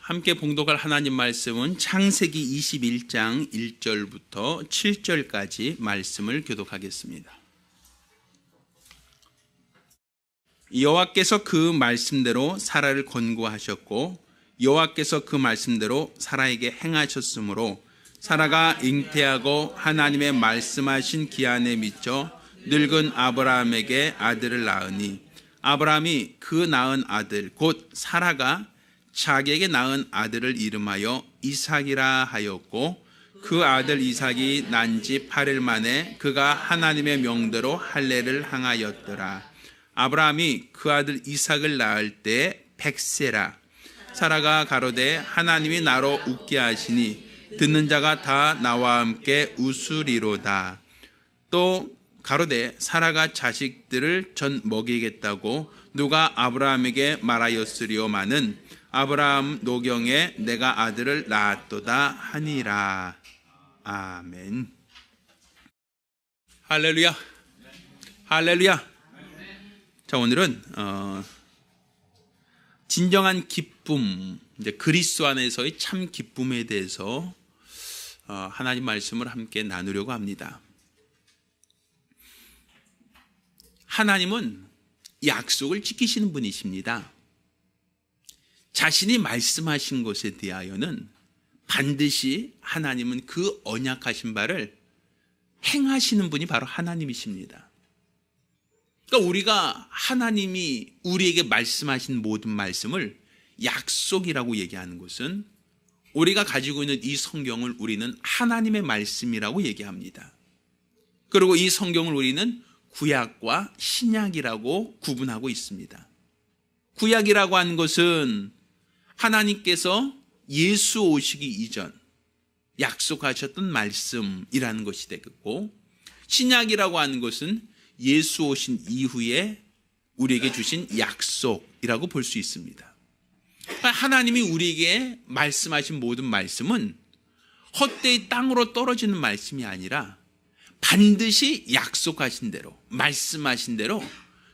함께 봉독할 하나님 말씀은 창세기 21장 1절부터 7절까지 말씀을 교독하겠습니다. 여호와께서 그 말씀대로 사라를 권고하셨고 여호와께서 그 말씀대로 사라에게 행하셨으므로 사라가 잉태하고 하나님의 말씀하신 기한에 미쳐 늙은 아브라함에게 아들을 낳으니 아브라함이 그 낳은 아들 곧 사라가 자기에게 낳은 아들을 이름하여 이삭이라 하였고 그 아들 이삭이 난 지 8일 만에 그가 하나님의 명대로 할례를 행하였더라. 아브라함이 그 아들 이삭을 낳을 때 100세라. 사라가 가로되 하나님이 나로 웃게 하시니 듣는 자가 다 나와 함께 웃으리로다. 또 가로되 사라가 자식들을 전 먹이겠다고 누가 아브라함에게 말하였으리오마는 아브라함 노경에 내가 아들을 낳았도다 하니라. 아멘. 할렐루야. 할렐루야. 자, 오늘은 진정한 기쁨, 이제 그리스도 안에서의 참 기쁨에 대해서 하나님 말씀을 함께 나누려고 합니다. 하나님은 약속을 지키시는 분이십니다. 자신이 말씀하신 것에 대하여는 반드시 하나님은 그 언약하신 바를 행하시는 분이 바로 하나님이십니다. 그러니까 우리가 하나님이 우리에게 말씀하신 모든 말씀을 약속이라고 얘기하는 것은 우리가 가지고 있는 이 성경을 우리는 하나님의 말씀이라고 얘기합니다. 그리고 이 성경을 우리는 구약과 신약이라고 구분하고 있습니다. 구약이라고 하는 것은 하나님께서 예수 오시기 이전 약속하셨던 말씀이라는 것이 되겠고, 신약이라고 하는 것은 예수 오신 이후에 우리에게 주신 약속이라고 볼 수 있습니다. 하나님이 우리에게 말씀하신 모든 말씀은 헛되이 땅으로 떨어지는 말씀이 아니라 반드시 약속하신 대로, 말씀하신 대로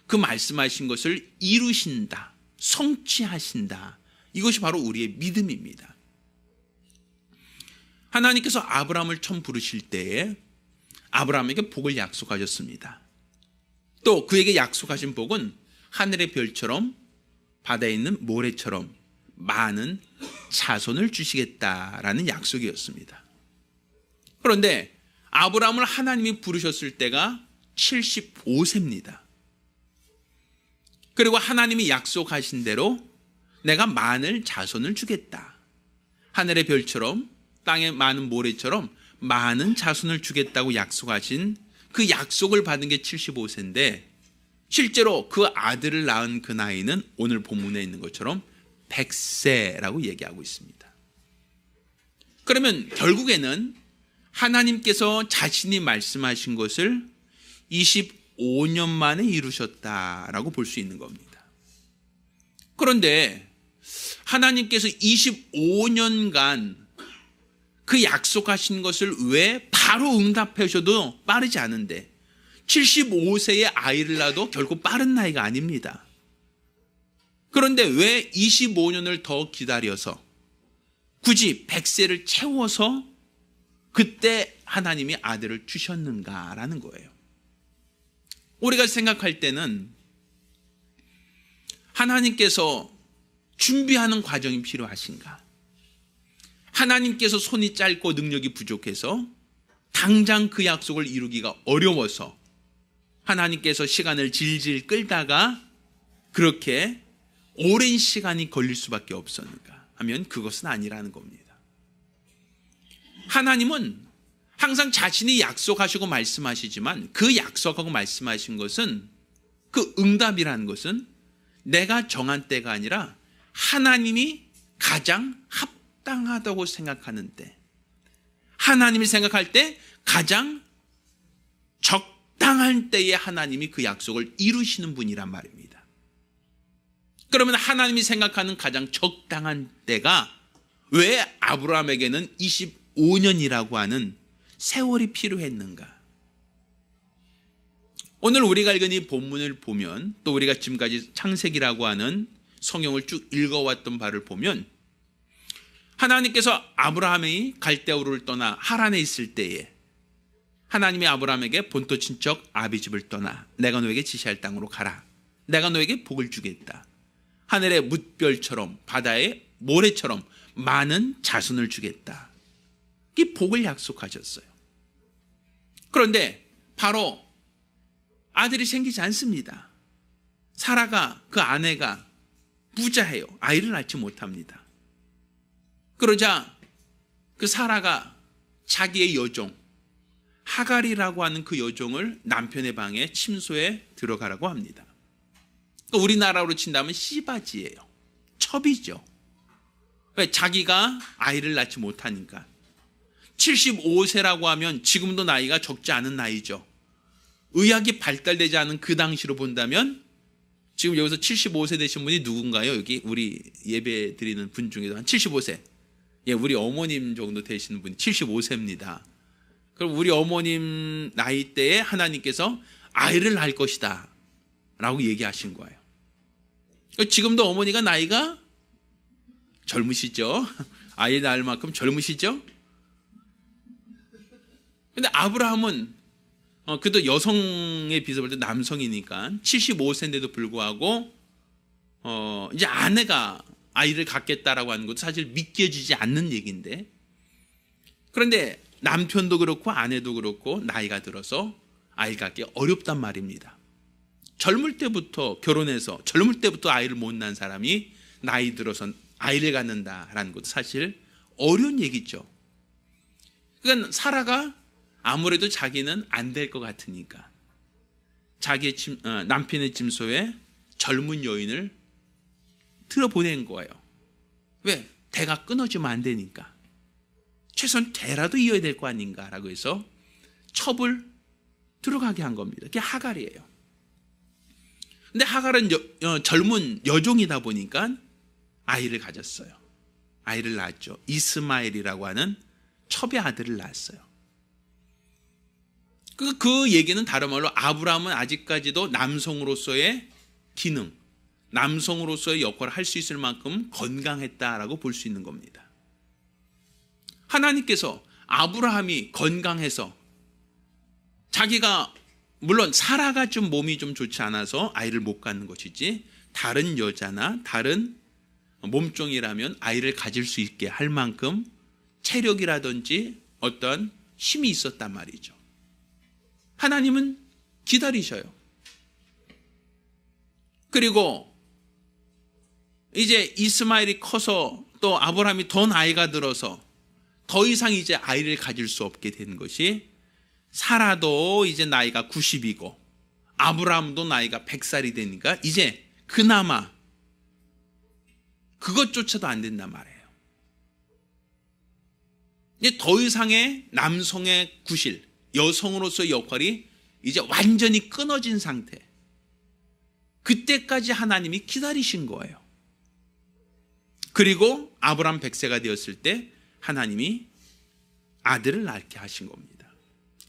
그 말씀하신 것을 이루신다, 성취하신다. 이것이 바로 우리의 믿음입니다. 하나님께서 아브라함을 처음 부르실 때에 아브라함에게 복을 약속하셨습니다. 또 그에게 약속하신 복은 하늘의 별처럼 바다에 있는 모래처럼 많은 자손을 주시겠다라는 약속이었습니다. 그런데 아브라함을 하나님이 부르셨을 때가 75세입니다. 그리고 하나님이 약속하신 대로 내가 많은 자손을 주겠다. 하늘의 별처럼 땅의 많은 모래처럼 많은 자손을 주겠다고 약속하신 그 약속을 받은 게 75세인데 실제로 그 아들을 낳은 그 나이는 오늘 본문에 있는 것처럼 100세라고 얘기하고 있습니다. 그러면 결국에는 하나님께서 자신이 말씀하신 것을 25년 만에 이루셨다라고 볼 수 있는 겁니다. 그런데 하나님께서 25년간 그 약속하신 것을 왜 바로 응답하셔도 빠르지 않은데 75세의 아이를 낳아도 결코 빠른 나이가 아닙니다. 그런데 왜 25년을 더 기다려서 굳이 100세를 채워서 그때 하나님이 아들을 주셨는가라는 거예요. 우리가 생각할 때는 하나님께서 준비하는 과정이 필요하신가? 하나님께서 손이 짧고 능력이 부족해서 당장 그 약속을 이루기가 어려워서 하나님께서 시간을 질질 끌다가 그렇게 오랜 시간이 걸릴 수밖에 없었는가 하면 그것은 아니라는 겁니다. 하나님은 항상 자신이 약속하시고 말씀하시지만 그 약속하고 말씀하신 것은, 그 응답이라는 것은 내가 정한 때가 아니라 하나님이 가장 합당하다고 생각하는데, 하나님이 생각할 때 가장 적당한 때에 하나님이 그 약속을 이루시는 분이란 말입니다. 그러면 하나님이 생각하는 가장 적당한 때가 왜 아브라함에게는 25년이라고 하는 세월이 필요했는가? 오늘 우리가 읽은 이 본문을 보면, 또 우리가 지금까지 창세기라고 하는 성경을 쭉 읽어왔던 바를 보면 하나님께서 아브라함이 갈대우르를 떠나 하란에 있을 때에 하나님이 아브라함에게 본토 친척 아비집을 떠나 내가 너에게 지시할 땅으로 가라. 내가 너에게 복을 주겠다. 하늘의 뭇별처럼 바다의 모래처럼 많은 자손을 주겠다. 이 복을 약속하셨어요. 그런데 바로 아들이 생기지 않습니다. 사라가, 그 아내가 부자해요. 아이를 낳지 못합니다. 그러자 그 사라가 자기의 여종 하갈이라고 하는 그 여종을 남편의 방에 침소에 들어가라고 합니다. 우리나라로 친다면 씨바지예요. 첩이죠. 왜? 자기가 아이를 낳지 못하니까. 75세라고 하면 지금도 나이가 적지 않은 나이죠. 의학이 발달되지 않은 그 당시로 본다면 지금 여기서 75세 되신 분이 누군가요? 여기 우리 예배 드리는 분 중에도 한 75세. 예, 우리 어머님 정도 되시는 분이 75세입니다. 그럼 우리 어머님 나이 때에 하나님께서 아이를 낳을 것이다 라고 얘기하신 거예요. 지금도 어머니가 나이가 젊으시죠? 아이 낳을 만큼 젊으시죠? 근데 아브라함은 그래도 여성에 비해서 볼 때 남성이니까 75세인데도 불구하고 이제 아내가 아이를 갖겠다라고 하는 것도 사실 믿겨지지 않는 얘기인데, 그런데 남편도 그렇고 아내도 그렇고 나이가 들어서 아이 갖기 어렵단 말입니다. 젊을 때부터 결혼해서 젊을 때부터 아이를 못 낳은 사람이 나이 들어서 아이를 갖는다라는 것도 사실 어려운 얘기죠. 그러니까 사라가 아무래도 자기는 안 될 것 같으니까 자기의 남편의 짐소에 젊은 여인을 들어보낸 거예요. 왜? 대가 끊어지면 안 되니까. 최소한 대라도 이어야 될 거 아닌가라고 해서 첩을 들어가게 한 겁니다. 그게 하갈이에요. 근데 하갈은 젊은 여종이다 보니까 아이를 가졌어요. 아이를 낳았죠. 이스마엘이라고 하는 첩의 아들을 낳았어요. 그 얘기는 다른 말로 아브라함은 아직까지도 남성으로서의 기능, 남성으로서의 역할을 할 수 있을 만큼 건강했다라고 볼 수 있는 겁니다. 하나님께서 아브라함이 건강해서 자기가 물론 사라가 좀 몸이 좀 좋지 않아서 아이를 못 갖는 것이지 다른 여자나 다른 몸종이라면 아이를 가질 수 있게 할 만큼 체력이라든지 어떤 힘이 있었단 말이죠. 하나님은 기다리셔요. 그리고 이제 이스마엘이 커서 또 아브라함이 더 나이가 들어서 더 이상 이제 아이를 가질 수 없게 된 것이, 사라도 이제 나이가 90이고 아브라함도 나이가 100살이 되니까 이제 그나마 그것조차도 안 된단 말이에요. 이제 더 이상의 남성의 구실, 여성으로서의 역할이 이제 완전히 끊어진 상태. 그때까지 하나님이 기다리신 거예요. 그리고 아브라함 100세가 되었을 때 하나님이 아들을 낳게 하신 겁니다.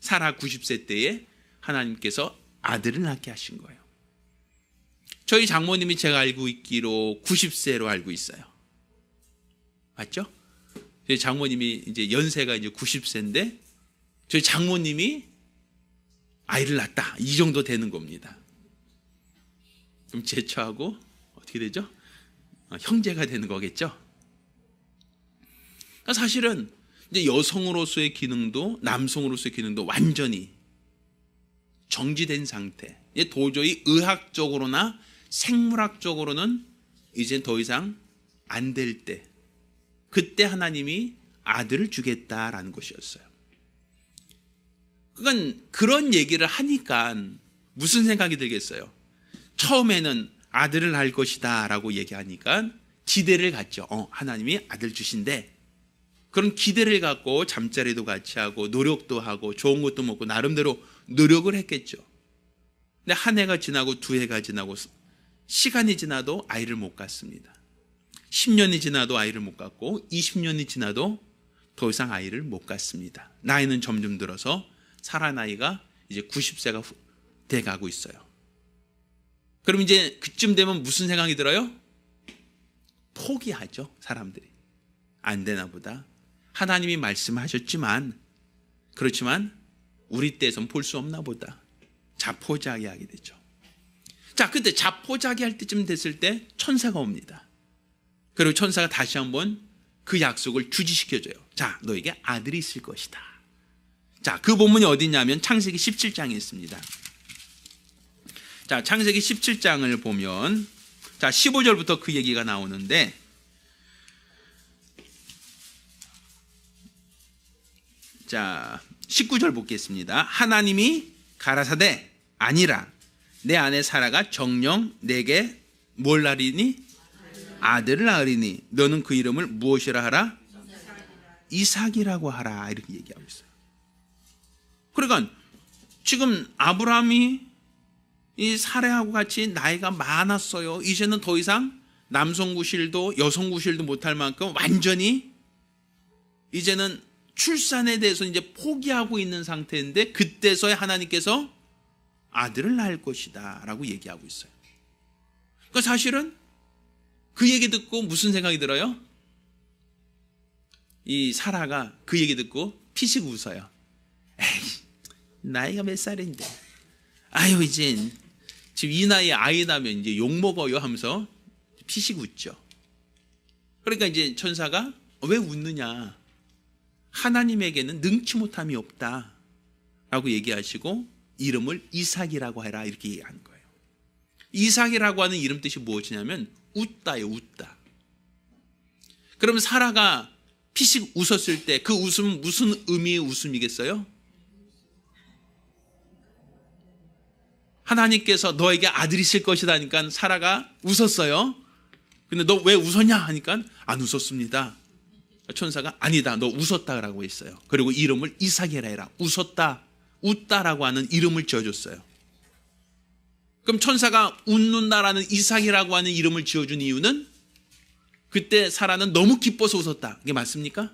사라 90세 때에 하나님께서 아들을 낳게 하신 거예요. 저희 장모님이 제가 알고 있기로 90세로 알고 있어요. 맞죠? 저희 장모님이 이제 연세가 이제 90세인데 저희 장모님이 아이를 낳았다, 이 정도 되는 겁니다. 그럼 제 처하고 어떻게 되죠? 형제가 되는 거겠죠? 사실은 이제 여성으로서의 기능도 남성으로서의 기능도 완전히 정지된 상태. 도저히 의학적으로나 생물학적으로는 이제 더 이상 안 될 때, 그때 하나님이 아들을 주겠다라는 것이었어요. 그러니까 그런 얘기를 하니까 무슨 생각이 들겠어요? 처음에는 아들을 낳을 것이다 라고 얘기하니까 기대를 갖죠. 하나님이 아들 주신대. 그런 기대를 갖고 잠자리도 같이 하고 노력도 하고 좋은 것도 먹고 나름대로 노력을 했겠죠. 근데 한 해가 지나고 두 해가 지나고 시간이 지나도 아이를 못 갖습니다. 10년이 지나도 아이를 못 갖고 20년이 지나도 더 이상 아이를 못 갖습니다. 나이는 점점 들어서 사라 나이가 이제 90세가 돼가고 있어요. 그럼 이제 그쯤 되면 무슨 생각이 들어요? 포기하죠, 사람들이. 안 되나 보다. 하나님이 말씀하셨지만, 그렇지만 우리 때에선 볼 수 없나 보다. 자포자기하게 되죠. 자, 근데 자포자기할 때쯤 됐을 때 천사가 옵니다. 그리고 천사가 다시 한번 그 약속을 주지시켜줘요. 자, 너에게 아들이 있을 것이다. 자, 그 본문이 어디냐면 창세기 17장에 있습니다. 자, 창세기 17장을 보면, 자, 15절부터 그 얘기가 나오는데, 자, 19절 보겠습니다. 하나님이 가라사대 아니라 내 아내 사라가 정녕 내게 뭘 낳으리니? 아들을 낳으리니 너는 그 이름을 무엇이라 하라? 이삭이라고 하라. 이렇게 얘기하고 있어요. 그러니까 지금 아브라함이 이 사례하고 같이 나이가 많았어요. 이제는 더 이상 남성 구실도 여성 구실도 못할 만큼 완전히 이제는 출산에 대해서 이제 포기하고 있는 상태인데, 그때서야 하나님께서 아들을 낳을 것이다 라고 얘기하고 있어요. 그러니까 사실은 그 얘기 듣고 무슨 생각이 들어요? 이 사라가 그 얘기 듣고 피식 웃어요. 에이, 나이가 몇 살인데, 아유 이제 지금 이 나이에 아이 낳으면 이제 욕먹어요 하면서 피식 웃죠. 그러니까 이제 천사가 왜 웃느냐, 하나님에게는 능치 못함이 없다 라고 얘기하시고 이름을 이삭이라고 해라 이렇게 얘기하는 거예요. 이삭이라고 하는 이름 뜻이 무엇이냐면 웃다요, 웃다. 그럼 사라가 피식 웃었을 때 그 웃음은 무슨 의미의 웃음이겠어요? 하나님께서 너에게 아들이 있을 것이다 하니까 사라가 웃었어요. 근데 너 왜 웃었냐 하니까 안 웃었습니다. 천사가 아니다, 너 웃었다라고 했어요. 그리고 이름을 이삭이라 해라. 웃었다, 웃다라고 하는 이름을 지어줬어요. 그럼 천사가 웃는다라는 이삭이라고 하는 이름을 지어준 이유는 그때 사라는 너무 기뻐서 웃었다. 이게 맞습니까?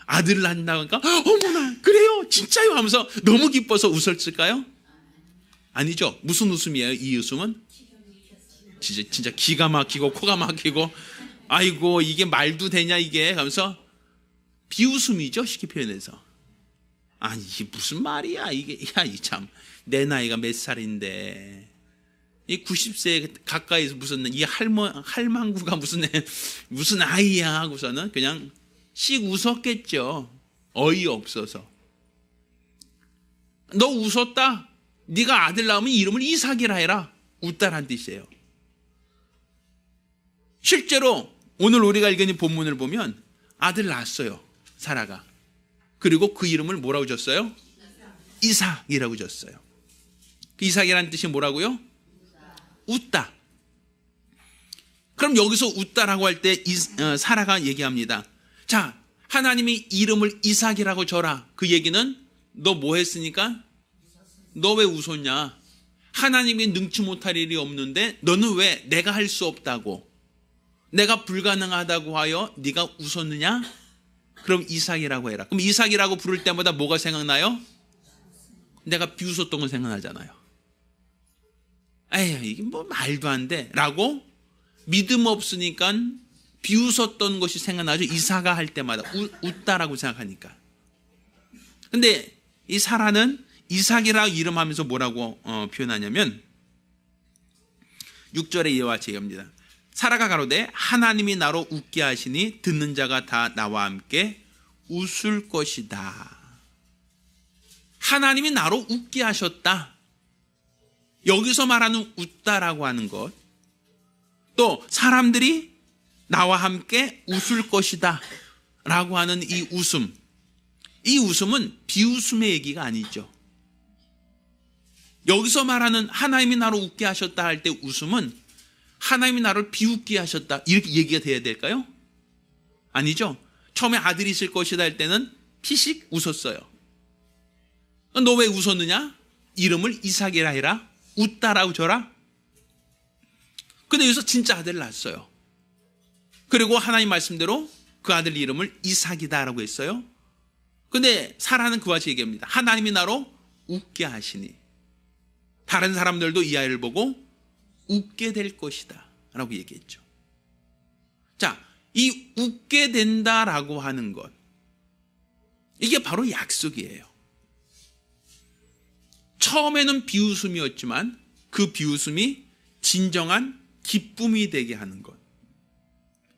아들을 낳는다고 하니까 어머나 그래요 진짜요 하면서 너무 기뻐서 웃었을까요? 아니죠. 무슨 웃음이에요? 이 웃음은 진짜 기가 막히고 코가 막히고 아이고 이게 말도 되냐 이게 하면서 비웃음이죠. 쉽게 표현해서. 아니 이게 무슨 말이야 이게. 야 이 참 내 나이가 몇 살인데 이 90세 가까이서 무슨 이 할망구가 무슨 아이야 하고서는 그냥 씩 웃었겠죠. 어이없어서. 너 웃었다? 네가 아들 낳으면 이름을 이삭이라 해라. 웃다란 뜻이에요. 실제로 오늘 우리가 읽은 본문을 보면 아들 낳았어요. 사라가. 그리고 그 이름을 뭐라고 줬어요? 이삭이라고 줬어요. 그 이삭이라는 뜻이 뭐라고요? 웃다. 그럼 여기서 웃다라고 할 때 사라가 얘기합니다. 자, 하나님이 이름을 이삭이라고 줘라. 그 얘기는 너 뭐 했으니까? 너 왜 웃었냐? 하나님이 능치 못할 일이 없는데 너는 왜 내가 할 수 없다고, 내가 불가능하다고 하여 네가 웃었느냐? 그럼 이삭이라고 해라. 그럼 이삭이라고 부를 때마다 뭐가 생각나요? 내가 비웃었던 건 생각나잖아요. 에이 이게 뭐 말도 안 돼 라고 믿음 없으니까 비웃었던 것이 생각나죠. 이삭아 할 때마다 웃다라고 생각하니까. 근데 이 사라는 이삭이라고 이름하면서 뭐라고 표현하냐면 6절에 이와 같이 얘기합니다. 사라가 가로되 하나님이 나로 웃게 하시니 듣는 자가 다 나와 함께 웃을 것이다. 하나님이 나로 웃게 하셨다. 여기서 말하는 웃다라고 하는 것, 또 사람들이 나와 함께 웃을 것이다 라고 하는 이 웃음, 이 웃음은 비웃음의 얘기가 아니죠. 여기서 말하는 하나님이 나로 웃게 하셨다 할 때 웃음은 하나님이 나를 비웃게 하셨다 이렇게 얘기가 돼야 될까요? 아니죠. 처음에 아들이 있을 것이다 할 때는 피식 웃었어요. 너 왜 웃었느냐? 이름을 이삭이라 해라. 웃다라고 줘라. 근데 여기서 진짜 아들을 낳았어요. 그리고 하나님 말씀대로 그 아들 이름을 이삭이다라고 했어요. 근데 사라는 그와 같이 얘기합니다. 하나님이 나로 웃게 하시니 다른 사람들도 이 아이를 보고 웃게 될 것이다 라고 얘기했죠. 자, 이 웃게 된다라고 하는 것, 이게 바로 약속이에요. 처음에는 비웃음이었지만 그 비웃음이 진정한 기쁨이 되게 하는 것,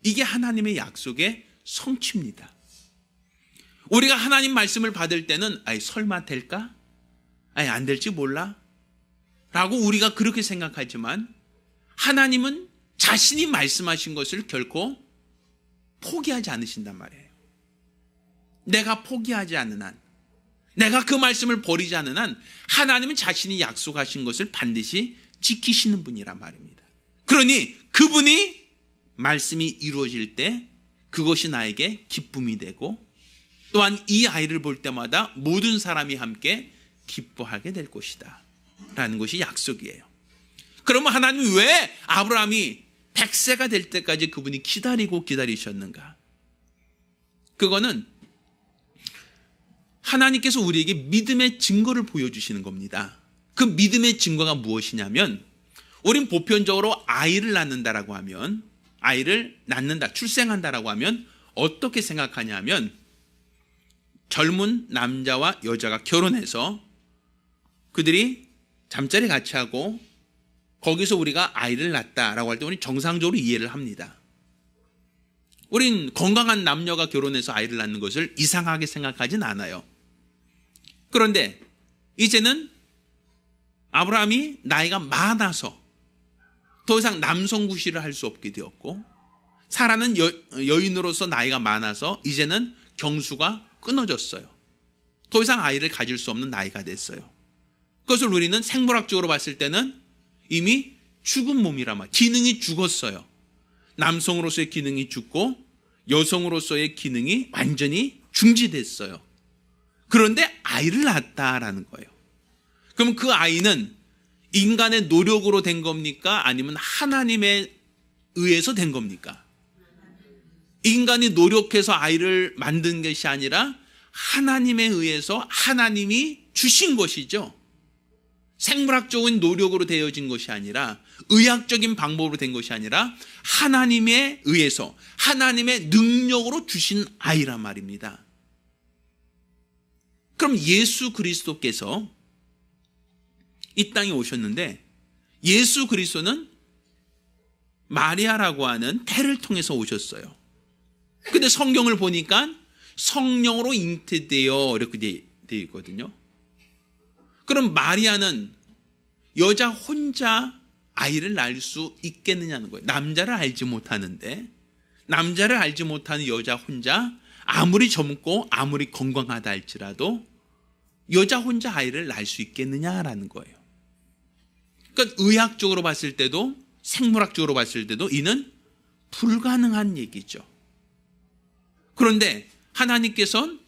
이게 하나님의 약속의 성취입니다. 우리가 하나님 말씀을 받을 때는 설마 될까? 안 될지 몰라? 라고 우리가 그렇게 생각하지만 하나님은 자신이 말씀하신 것을 결코 포기하지 않으신단 말이에요. 내가 포기하지 않는 한, 내가 그 말씀을 버리지 않는 한 하나님은 자신이 약속하신 것을 반드시 지키시는 분이란 말입니다. 그러니 그분이 말씀이 이루어질 때 그것이 나에게 기쁨이 되고, 또한 이 아이를 볼 때마다 모든 사람이 함께 기뻐하게 될 것이다 라는 것이 약속이에요. 그러면 하나님이 왜 아브라함이 100세가 될 때까지 그분이 기다리셨는가? 그거는 하나님께서 우리에게 믿음의 증거를 보여주시는 겁니다. 그 믿음의 증거가 무엇이냐면, 우린 보편적으로 아이를 낳는다라고 하면, 아이를 낳는다, 출생한다라고 하면 어떻게 생각하냐면, 젊은 남자와 여자가 결혼해서 그들이 잠자리 같이 하고 거기서 우리가 아이를 낳았다라고 할 때 우리는 정상적으로 이해를 합니다. 우린 건강한 남녀가 결혼해서 아이를 낳는 것을 이상하게 생각하진 않아요. 그런데 이제는 아브라함이 나이가 많아서 더 이상 남성 구실을 할 수 없게 되었고, 사라는 여인으로서 나이가 많아서 이제는 경수가 끊어졌어요. 더 이상 아이를 가질 수 없는 나이가 됐어요. 그것을 우리는 생물학적으로 봤을 때는 이미 죽은 몸이란 말, 기능이 죽었어요. 남성으로서의 기능이 죽고 여성으로서의 기능이 완전히 중지됐어요. 그런데 아이를 낳았다라는 거예요. 그럼 그 아이는 인간의 노력으로 된 겁니까? 아니면 하나님에 의해서 된 겁니까? 인간이 노력해서 아이를 만든 것이 아니라 하나님에 의해서 하나님이 주신 것이죠. 생물학적인 노력으로 되어진 것이 아니라, 의학적인 방법으로 된 것이 아니라 하나님에 의해서 하나님의 능력으로 주신 아이란 말입니다. 그럼 예수 그리스도께서 이 땅에 오셨는데, 예수 그리스도는 마리아라고 하는 태를 통해서 오셨어요. 근데 성경을 보니까 성령으로 잉태되어 이렇게 되어 있거든요. 그럼 마리아는 여자 혼자 아이를 낳을 수 있겠느냐는 거예요. 남자를 알지 못하는데, 남자를 알지 못하는 여자 혼자 아무리 젊고 아무리 건강하다 할지라도 여자 혼자 아이를 낳을 수 있겠느냐라는 거예요. 그러니까 의학적으로 봤을 때도 생물학적으로 봤을 때도 이는 불가능한 얘기죠. 그런데 하나님께서는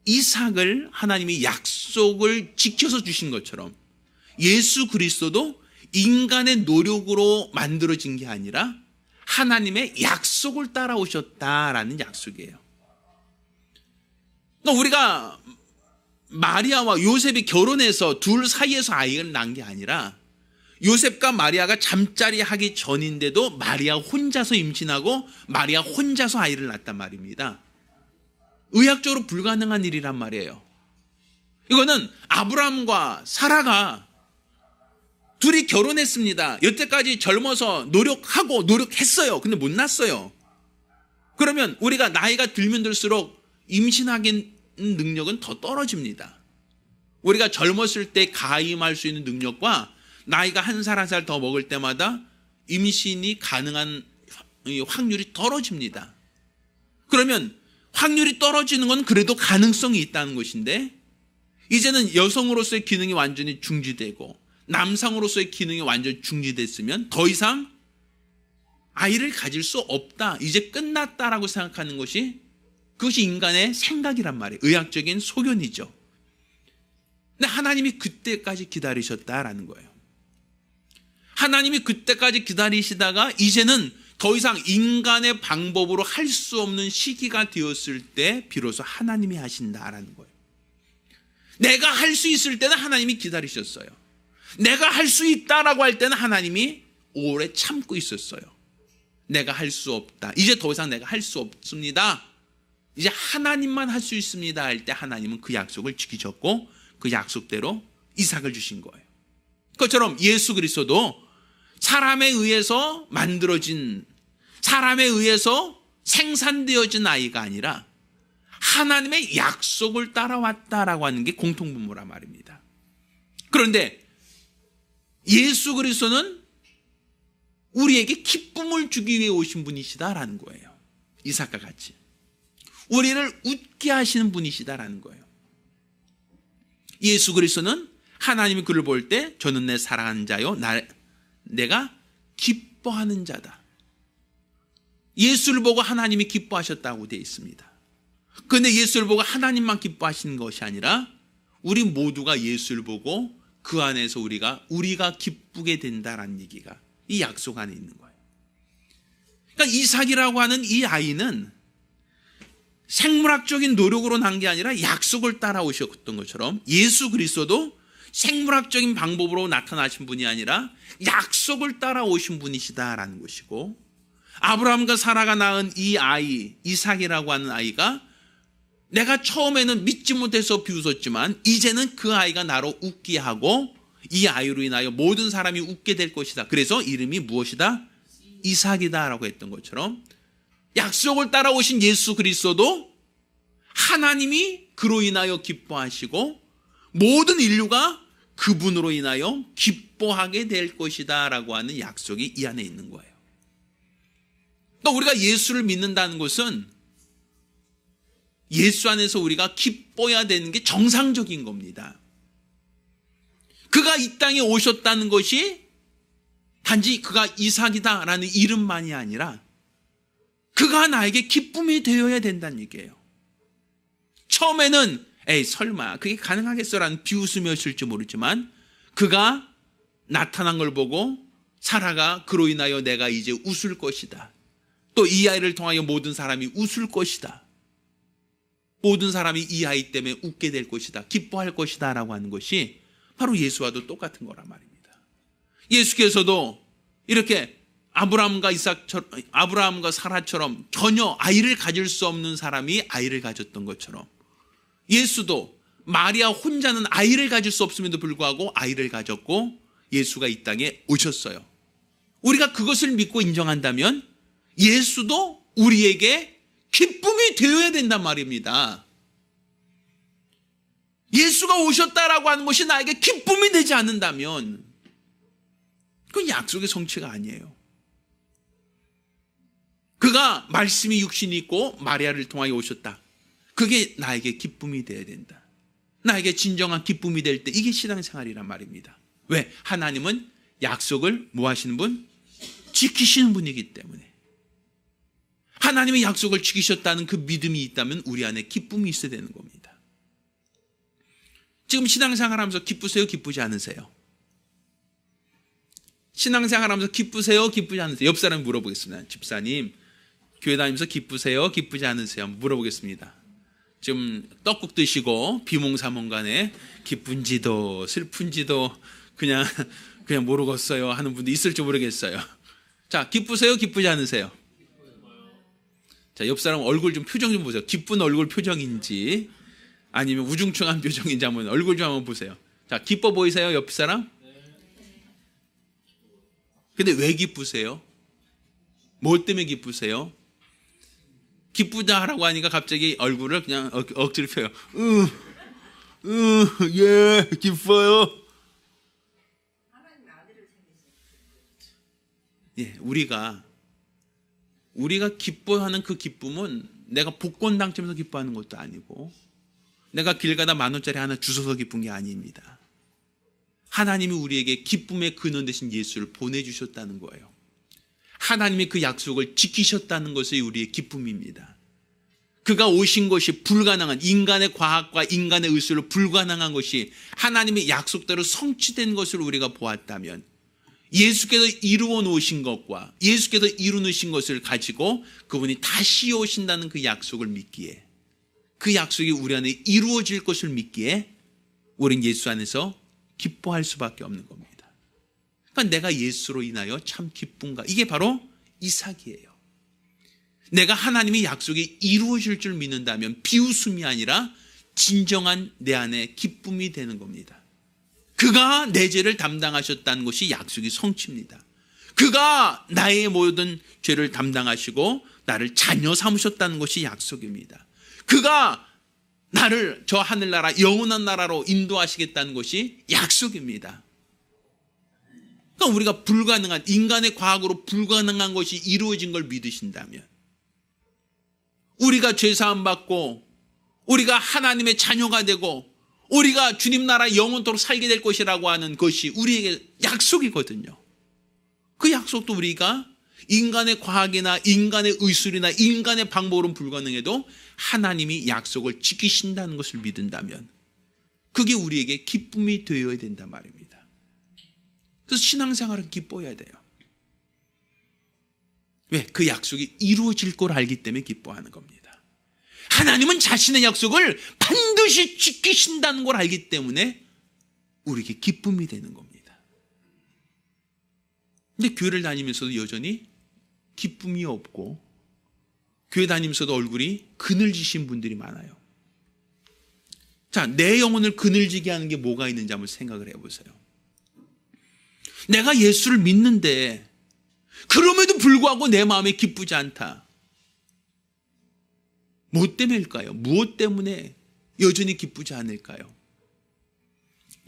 이삭을 하나님이 약속을 지켜서 주신 것처럼 예수 그리스도도 인간의 노력으로 만들어진 게 아니라 하나님의 약속을 따라오셨다라는 약속이에요. 그러니까 우리가 마리아와 요셉이 결혼해서 둘 사이에서 아이를 낳은 게 아니라, 요셉과 마리아가 잠자리 하기 전인데도 마리아 혼자서 임신하고 마리아 혼자서 아이를 낳았단 말입니다. 의학적으로 불가능한 일이란 말이에요. 이거는 아브라함과 사라가 둘이 결혼했습니다. 여태까지 젊어서 노력했어요. 근데 못 낳았어요. 그러면 우리가 나이가 들면 들수록 임신하는 능력은 더 떨어집니다. 우리가 젊었을 때 가임할 수 있는 능력과 나이가 한 살 한 살 더 먹을 때마다 임신이 가능한 확률이 떨어집니다. 그러면 확률이 떨어지는 건 그래도 가능성이 있다는 것인데, 이제는 여성으로서의 기능이 완전히 중지되고 남성으로서의 기능이 완전히 중지됐으면 더 이상 아이를 가질 수 없다, 이제 끝났다라고 생각하는 것이, 그것이 인간의 생각이란 말이에요. 의학적인 소견이죠. 근데 하나님이 그때까지 기다리셨다라는 거예요. 하나님이 그때까지 기다리시다가 이제는 더 이상 인간의 방법으로 할 수 없는 시기가 되었을 때 비로소 하나님이 하신다라는 거예요. 내가 할 수 있을 때는 하나님이 기다리셨어요. 내가 할 수 있다라고 할 때는 하나님이 오래 참고 있었어요. 내가 할 수 없다. 이제 더 이상 내가 할 수 없습니다. 이제 하나님만 할 수 있습니다 할 때 하나님은 그 약속을 지키셨고 그 약속대로 이삭을 주신 거예요. 그것처럼 예수 그리스도도 사람에 의해서 만들어진, 사람에 의해서 생산되어진 아이가 아니라 하나님의 약속을 따라왔다라고 하는 게 공통분모란 말입니다. 그런데 예수 그리스도는 우리에게 기쁨을 주기 위해 오신 분이시다라는 거예요. 이삭과 같이 우리를 웃게 하시는 분이시다라는 거예요. 예수 그리스도는 하나님이 그를 볼 때 저는 내 사랑하는 자요 내가 기뻐하는 자다. 예수를 보고 하나님이 기뻐하셨다고 되어 있습니다. 그런데 예수를 보고 하나님만 기뻐하시는 것이 아니라 우리 모두가 예수를 보고 그 안에서 우리가 기쁘게 된다라는 얘기가 이 약속 안에 있는 거예요. 그러니까 이삭이라고 하는 이 아이는 생물학적인 노력으로 난 게 아니라 약속을 따라오셨던 것처럼 예수 그리스도도 생물학적인 방법으로 나타나신 분이 아니라 약속을 따라오신 분이시다라는 것이고, 아브라함과 사라가 낳은 이 아이 이삭이라고 하는 아이가 내가 처음에는 믿지 못해서 비웃었지만 이제는 그 아이가 나로 웃게 하고 이 아이로 인하여 모든 사람이 웃게 될 것이다. 그래서 이름이 무엇이다? 이삭이다라고 했던 것처럼 약속을 따라오신 예수 그리스도도 하나님이 그로 인하여 기뻐하시고 모든 인류가 그분으로 인하여 기뻐하게 될 것이다 라고 하는 약속이 이 안에 있는 거예요. 또 우리가 예수를 믿는다는 것은 예수 안에서 우리가 기뻐야 되는 게 정상적인 겁니다. 그가 이 땅에 오셨다는 것이 단지 그가 이삭이다라는 이름만이 아니라 그가 나에게 기쁨이 되어야 된다는 얘기예요. 처음에는 에이 설마 그게 가능하겠어라는 비웃음이었을지 모르지만 그가 나타난 걸 보고 사라가 그로 인하여 내가 이제 웃을 것이다. 또 이 아이를 통하여 모든 사람이 웃을 것이다. 모든 사람이 이 아이 때문에 웃게 될 것이다. 기뻐할 것이다 라고 하는 것이 바로 예수와도 똑같은 거란 말입니다. 예수께서도 이렇게 아브라함과 사라처럼 전혀 아이를 가질 수 없는 사람이 아이를 가졌던 것처럼 예수도 마리아 혼자는 아이를 가질 수 없음에도 불구하고 아이를 가졌고 예수가 이 땅에 오셨어요. 우리가 그것을 믿고 인정한다면 예수도 우리에게 기쁨이 되어야 된단 말입니다. 예수가 오셨다라고 하는 것이 나에게 기쁨이 되지 않는다면 그건 약속의 성취가 아니에요. 그가 말씀이 육신이 있고 마리아를 통하여 오셨다. 그게 나에게 기쁨이 되어야 된다. 나에게 진정한 기쁨이 될 때 이게 신앙생활이란 말입니다. 왜? 하나님은 약속을 뭐 하시는 분? 지키시는 분이기 때문에. 하나님의 약속을 지키셨다는 그 믿음이 있다면 우리 안에 기쁨이 있어야 되는 겁니다. 지금 신앙생활 하면서 기쁘세요? 기쁘지 않으세요? 신앙생활 하면서 기쁘세요? 기쁘지 않으세요? 옆 사람 물어보겠습니다. 집사님, 교회 다니면서 기쁘세요? 기쁘지 않으세요? 한번 물어보겠습니다. 지금 떡국 드시고 비몽사몽간에 기쁜지도 슬픈지도 그냥 모르겠어요 하는 분도 있을지 모르겠어요. 자, 기쁘세요? 기쁘지 않으세요? 자, 옆 사람 얼굴 좀 표정 좀 보세요. 기쁜 얼굴 표정인지 아니면 우중충한 표정인지 한번 얼굴 좀 한번 보세요. 자, 기뻐 보이세요? 옆 사람? 근데 왜 기쁘세요? 뭐 때문에 기쁘세요? 기쁘다 하라고 하니까 갑자기 얼굴을 그냥 억지로 펴요. 예, 기뻐요. 예, 우리가 기뻐하는 그 기쁨은 내가 복권 당첨해서 기뻐하는 것도 아니고 내가 길 가다 10,000원짜리 하나 주워서 기쁜 게 아닙니다. 하나님이 우리에게 기쁨의 근원 되신 예수를 보내주셨다는 거예요. 하나님이 그 약속을 지키셨다는 것이 우리의 기쁨입니다. 그가 오신 것이 불가능한 인간의 과학과 인간의 의술로 불가능한 것이 하나님의 약속대로 성취된 것을 우리가 보았다면 예수께서 이루어 놓으신 것과 예수께서 이루어놓으신 것을 가지고 그분이 다시 오신다는 그 약속을 믿기에 그 약속이 우리 안에 이루어질 것을 믿기에 우린 예수 안에서 기뻐할 수밖에 없는 겁니다. 그러니까 내가 예수로 인하여 참 기쁜가? 이게 바로 이삭이에요. 내가 하나님의 약속이 이루어질 줄 믿는다면 비웃음이 아니라 진정한 내 안에 기쁨이 되는 겁니다. 그가 내 죄를 담당하셨다는 것이 약속의 성취입니다. 그가 나의 모든 죄를 담당하시고 나를 자녀 삼으셨다는 것이 약속입니다. 그가 나를 저 하늘나라 영원한 나라로 인도하시겠다는 것이 약속입니다. 그러니까 우리가 불가능한, 인간의 과학으로 불가능한 것이 이루어진 걸 믿으신다면, 우리가 죄사함 받고 우리가 하나님의 자녀가 되고 우리가 주님 나라 영원토록 살게 될 것이라고 하는 것이 우리에게 약속이거든요. 그 약속도 우리가 인간의 과학이나 인간의 의술이나 인간의 방법으로는 불가능해도 하나님이 약속을 지키신다는 것을 믿는다면 그게 우리에게 기쁨이 되어야 된단 말입니다. 그래서 신앙생활은 기뻐해야 돼요. 왜? 그 약속이 이루어질 걸 알기 때문에 기뻐하는 겁니다. 하나님은 자신의 약속을 반드시 지키신다는 걸 알기 때문에 우리에게 기쁨이 되는 겁니다. 근데 교회를 다니면서도 여전히 기쁨이 없고 교회 다니면서도 얼굴이 그늘지신 분들이 많아요. 자, 내 영혼을 그늘지게 하는 게 뭐가 있는지 한번 생각을 해보세요. 내가 예수를 믿는데 그럼에도 불구하고 내 마음에 기쁘지 않다. 뭐 때문일까요? 무엇 때문에 여전히 기쁘지 않을까요?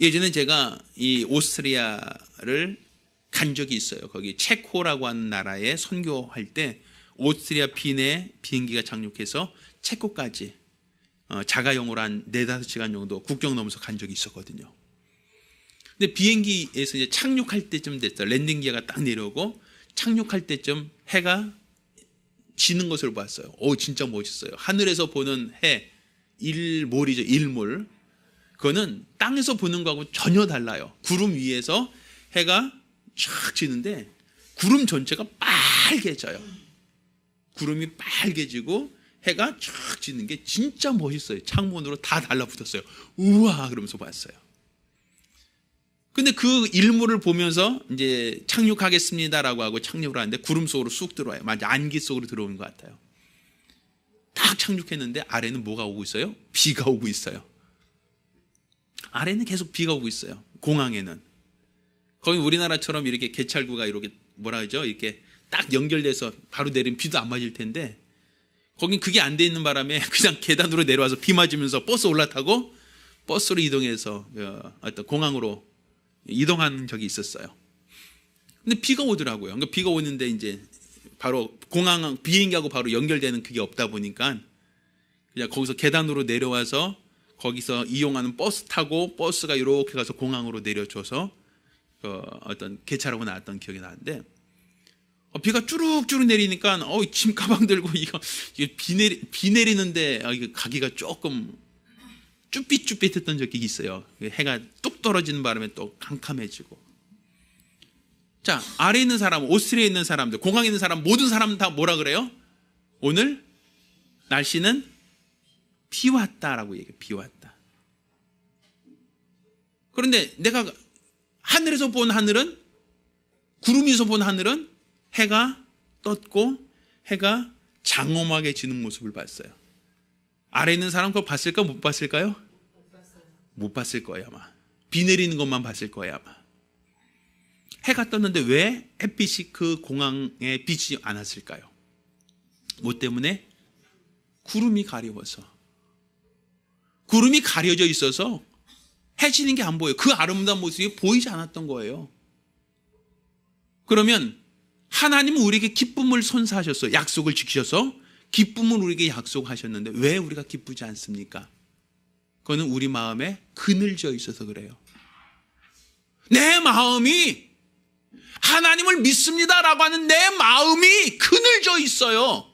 예전에 제가 이 오스트리아를 간 적이 있어요. 거기 체코라고 하는 나라에 선교할 때 오스트리아 빈에 비행기가 착륙해서 체코까지 자가용으로 한 4-5시간 정도 국경 넘어서 간 적이 있었거든요. 근데 비행기에서 이제 착륙할 때쯤 됐어요. 랜딩 기어가 딱 내려오고 착륙할 때쯤 해가 지는 것을 봤어요. 진짜 멋있어요. 하늘에서 보는 해, 일몰이죠. 일몰. 그거는 땅에서 보는 거하고 전혀 달라요. 구름 위에서 해가 쫙 지는데 구름 전체가 빨개져요. 구름이 빨개지고 해가 쫙 지는 게 진짜 멋있어요. 창문으로 다 달라붙었어요. 우와 그러면서 봤어요. 근데 그 일몰을 보면서 이제 착륙하겠습니다라고 하고 착륙을 하는데 구름 속으로 쑥 들어와요. 마치 안개 속으로 들어오는 것 같아요. 딱 착륙했는데 아래는 뭐가 오고 있어요? 비가 오고 있어요. 아래는 계속 비가 오고 있어요. 공항에는. 거기 우리나라처럼 이렇게 개찰구가 이렇게 뭐라 하죠? 이렇게 딱 연결돼서 바로 내리면 비도 안 맞을 텐데 거긴 그게 안 돼 있는 바람에 그냥 계단으로 내려와서 비 맞으면서 버스 올라타고 버스로 이동해서 어떤 공항으로 이동한 적이 있었어요. 근데 비가 오더라고요. 그러니까 비가 오는데 이제 바로 공항 비행기하고 바로 연결되는 그게 없다 보니까 그냥 거기서 계단으로 내려와서 거기서 이용하는 버스 타고 버스가 이렇게 가서 공항으로 내려줘서 어떤 개찰하고 나왔던 기억이 나는데 비가 쭈룩쭈룩 내리니까 짐 가방 들고 이거 비 내리는데 이거 가기가 조금 쭈삣쭈삣했던 적이 있어요. 해가 뚝 떨어지는 바람에 또 캄캄해지고. 자, 아래에 있는 사람, 오스트리아에 있는 사람들, 공항에 있는 사람, 모든 사람 다 뭐라 그래요? 오늘 날씨는 비 왔다라고 얘기해요. 비 왔다. 그런데 내가 하늘에서 본 하늘은, 구름에서 본 하늘은 해가 떴고 해가 장엄하게 지는 모습을 봤어요. 아래에 있는 사람 그거 봤을까? 못 봤을까요? 못 봤을 거예요 아마. 비 내리는 것만 봤을 거예요 아마. 해가 떴는데 왜 햇빛이 그 공항에 비치지 않았을까요? 뭐 때문에? 구름이 가려워서. 구름이 가려져 있어서 해지는 게 안 보여요. 그 아름다운 모습이 보이지 않았던 거예요. 그러면 하나님은 우리에게 기쁨을 선사하셨어요. 약속을 지키셔서 기쁨을 우리에게 약속하셨는데 왜 우리가 기쁘지 않습니까? 그거는 우리 마음에 그늘져 있어서 그래요. 내 마음이 하나님을 믿습니다라고 하는 내 마음이 그늘져 있어요.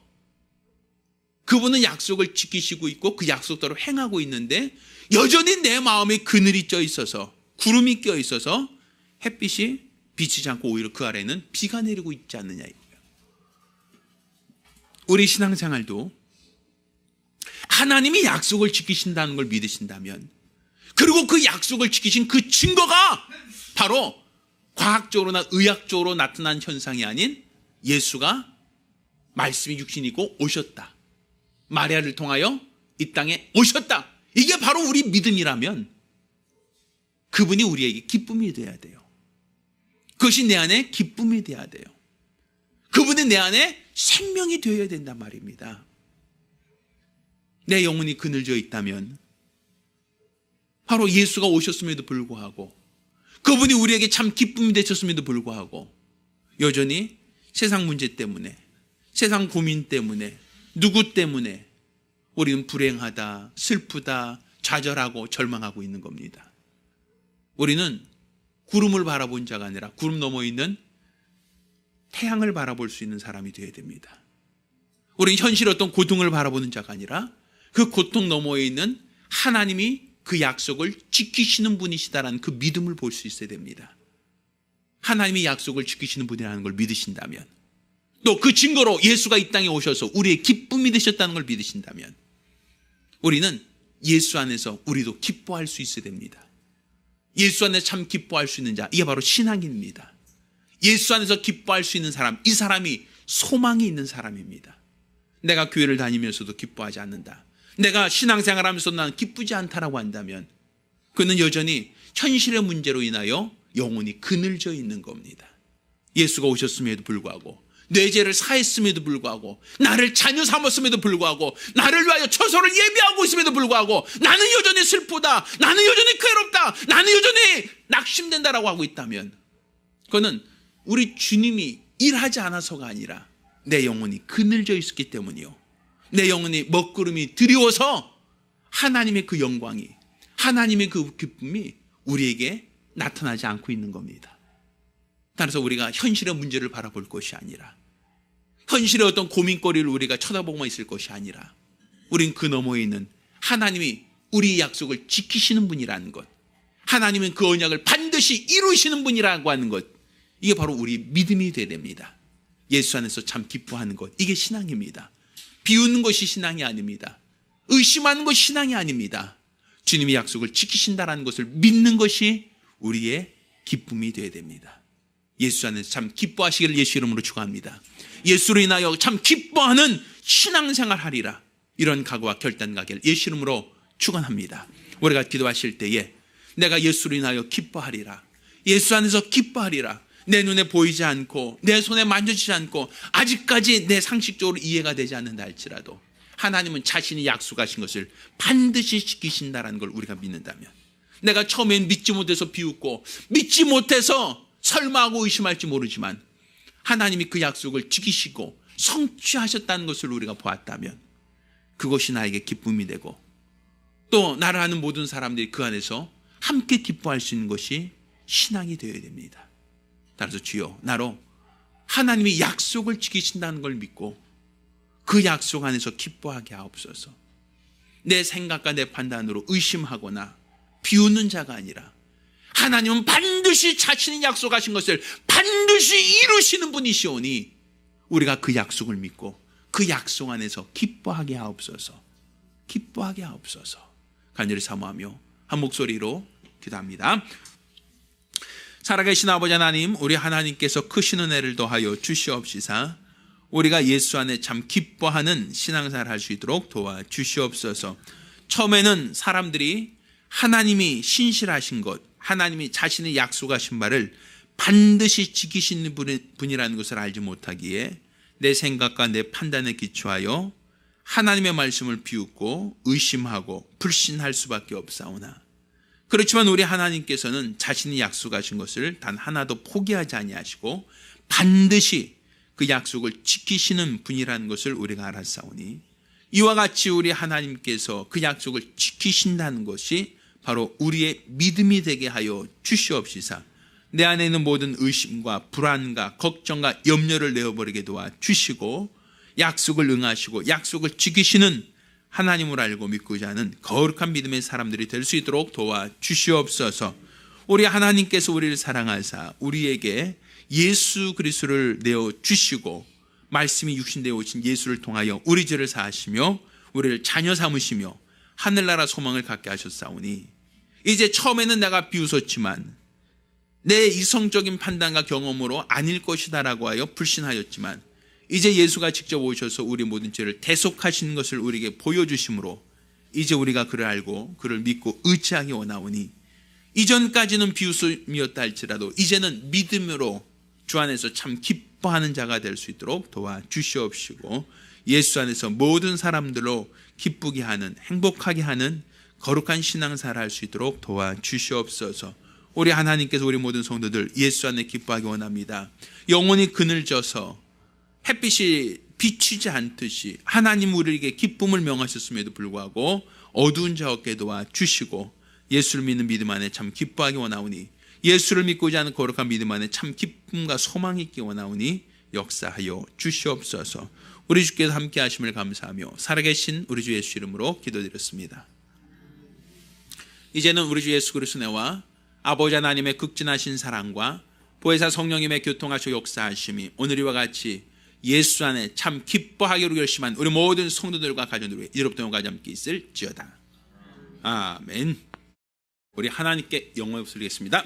그분은 약속을 지키시고 있고 그 약속대로 행하고 있는데 여전히 내 마음에 그늘이 쪄 있어서 구름이 껴 있어서 햇빛이 비치지 않고 오히려 그 아래는 비가 내리고 있지 않느냐 이거예요. 우리 신앙생활도 하나님이 약속을 지키신다는 걸 믿으신다면 그리고 그 약속을 지키신 그 증거가 바로 과학적으로나 의학적으로 나타난 현상이 아닌 예수가 말씀이 육신이고 오셨다. 마리아를 통하여 이 땅에 오셨다. 이게 바로 우리 믿음이라면 그분이 우리에게 기쁨이 돼야 돼요. 그것이 내 안에 기쁨이 돼야 돼요. 그분이 내 안에 생명이 되어야 된단 말입니다. 내 영혼이 그늘져 있다면 바로 예수가 오셨음에도 불구하고 그분이 우리에게 참 기쁨이 되셨음에도 불구하고 여전히 세상 문제 때문에, 세상 고민 때문에, 누구 때문에 우리는 불행하다, 슬프다, 좌절하고 절망하고 있는 겁니다. 우리는 구름을 바라본 자가 아니라 구름 너머 있는 태양을 바라볼 수 있는 사람이 되어야 됩니다. 우리는 현실 어떤 고통을 바라보는 자가 아니라 그 고통 너머에 있는 하나님이 그 약속을 지키시는 분이시다라는 그 믿음을 볼 수 있어야 됩니다. 하나님이 약속을 지키시는 분이라는 걸 믿으신다면, 또 그 증거로 예수가 이 땅에 오셔서 우리의 기쁨이 되셨다는 걸 믿으신다면 우리는 예수 안에서 우리도 기뻐할 수 있어야 됩니다. 예수 안에서 참 기뻐할 수 있는 자, 이게 바로 신앙인입니다. 예수 안에서 기뻐할 수 있는 사람, 이 사람이 소망이 있는 사람입니다. 내가 교회를 다니면서도 기뻐하지 않는다, 내가 신앙생활하면서 난 기쁘지 않다라고 한다면 그는 여전히 현실의 문제로 인하여 영혼이 그늘져 있는 겁니다. 예수가 오셨음에도 불구하고, 내 죄를 사했음에도 불구하고, 나를 자녀 삼았음에도 불구하고, 나를 위하여 처소를 예비하고 있음에도 불구하고 나는 여전히 슬프다, 나는 여전히 괴롭다, 나는 여전히 낙심된다라고 하고 있다면 그거는 우리 주님이 일하지 않아서가 아니라 내 영혼이 그늘져 있었기 때문이요, 내 영혼이 먹구름이 드리워서 하나님의 그 영광이, 하나님의 그 기쁨이 우리에게 나타나지 않고 있는 겁니다. 따라서 우리가 현실의 문제를 바라볼 것이 아니라, 현실의 어떤 고민거리를 우리가 쳐다보고만 있을 것이 아니라 우린 그 너머에 있는 하나님이 우리의 약속을 지키시는 분이라는 것, 하나님은 그 언약을 반드시 이루시는 분이라고 하는 것, 이게 바로 우리 믿음이 되어야 됩니다. 예수 안에서 참 기뻐하는 것, 이게 신앙입니다. 비웃는 것이 신앙이 아닙니다. 의심하는 것이 신앙이 아닙니다. 주님이 약속을 지키신다는 것을 믿는 것이 우리의 기쁨이 되어야 됩니다. 예수 안에서 참 기뻐하시기를 예수 이름으로 축원합니다. 예수로 인하여 참 기뻐하는 신앙생활 하리라, 이런 각오와 결단 가기를 예수 이름으로 축원합니다. 우리가 기도하실 때에 내가 예수로 인하여 기뻐하리라, 예수 안에서 기뻐하리라, 내 눈에 보이지 않고 내 손에 만져지지 않고 아직까지 내 상식적으로 이해가 되지 않는다 할지라도 하나님은 자신이 약속하신 것을 반드시 지키신다는 걸 우리가 믿는다면, 내가 처음엔 믿지 못해서 비웃고 믿지 못해서 설마하고 의심할지 모르지만 하나님이 그 약속을 지키시고 성취하셨다는 것을 우리가 보았다면 그것이 나에게 기쁨이 되고, 또 나를 아는 모든 사람들이 그 안에서 함께 기뻐할 수 있는 것이 신앙이 되어야 됩니다. 따라서 주여, 나로 하나님이 약속을 지키신다는 걸 믿고 그 약속 안에서 기뻐하게 하옵소서. 내 생각과 내 판단으로 의심하거나 비웃는 자가 아니라 하나님은 반드시 자신이 약속하신 것을 반드시 이루시는 분이시오니 우리가 그 약속을 믿고 그 약속 안에서 기뻐하게 하옵소서. 기뻐하게 하옵소서. 간절히 사모하며 한 목소리로 기도합니다. 살아계신 아버지 하나님, 우리 하나님께서 크신 은혜를 더하여 주시옵시사 우리가 예수 안에 참 기뻐하는 신앙생활 할 수 있도록 도와주시옵소서. 처음에는 사람들이 하나님이 신실하신 것, 하나님이 자신의 약속하신 바를 반드시 지키시는 분이라는 것을 알지 못하기에 내 생각과 내 판단에 기초하여 하나님의 말씀을 비웃고 의심하고 불신할 수밖에 없사오나, 그렇지만 우리 하나님께서는 자신이 약속하신 것을 단 하나도 포기하지 아니하시고 반드시 그 약속을 지키시는 분이라는 것을 우리가 알았사오니, 이와 같이 우리 하나님께서 그 약속을 지키신다는 것이 바로 우리의 믿음이 되게 하여 주시옵시사 내 안에 있는 모든 의심과 불안과 걱정과 염려를 내어버리게 도와주시고 약속을 응하시고 약속을 지키시는 하나님을 알고 믿고자 하는 거룩한 믿음의 사람들이 될 수 있도록 도와주시옵소서. 우리 하나님께서 우리를 사랑하사 우리에게 예수 그리스도를 내어주시고 말씀이 육신되어 오신 예수를 통하여 우리 죄를 사하시며 우리를 자녀 삼으시며 하늘나라 소망을 갖게 하셨사오니, 이제 처음에는 내가 비웃었지만 내 이성적인 판단과 경험으로 아닐 것이다 라고 하여 불신하였지만 이제 예수가 직접 오셔서 우리 모든 죄를 대속하시는 것을 우리에게 보여주심으로 이제 우리가 그를 알고 그를 믿고 의지하기 원하오니 이전까지는 비웃음이었다 할지라도 이제는 믿음으로 주 안에서 참 기뻐하는 자가 될 수 있도록 도와주시옵시고 예수 안에서 모든 사람들로 기쁘게 하는 행복하게 하는 거룩한 신앙생활을 할 수 있도록 도와주시옵소서. 우리 하나님께서 우리 모든 성도들 예수 안에 기뻐하기 원합니다. 영원히 그늘져서 햇빛이 비추지 않듯이 하나님 우리에게 기쁨을 명하셨음에도 불구하고 어두운 자 없게 도와주시고 예수를 믿는 믿음 안에 참 기뻐하기 원하오니 예수를 믿고자 하는 거룩한 믿음 안에 참 기쁨과 소망이 있기 원하오니 역사하여 주시옵소서. 우리 주께서 함께 하심을 감사하며 살아계신 우리 주 예수 이름으로 기도드렸습니다. 이제는 우리 주 예수 그리스도와 아버지 하나님의 극진하신 사랑과 보혜사 성령님의 교통하시고 역사하심이 오늘이와 같이 예수 안에 참 기뻐하기로 결심한 우리 모든 성도들과 가정들 이롭던 영광이 함께 있을지어다. 아멘. 우리 하나님께 영광을 드리겠습니다.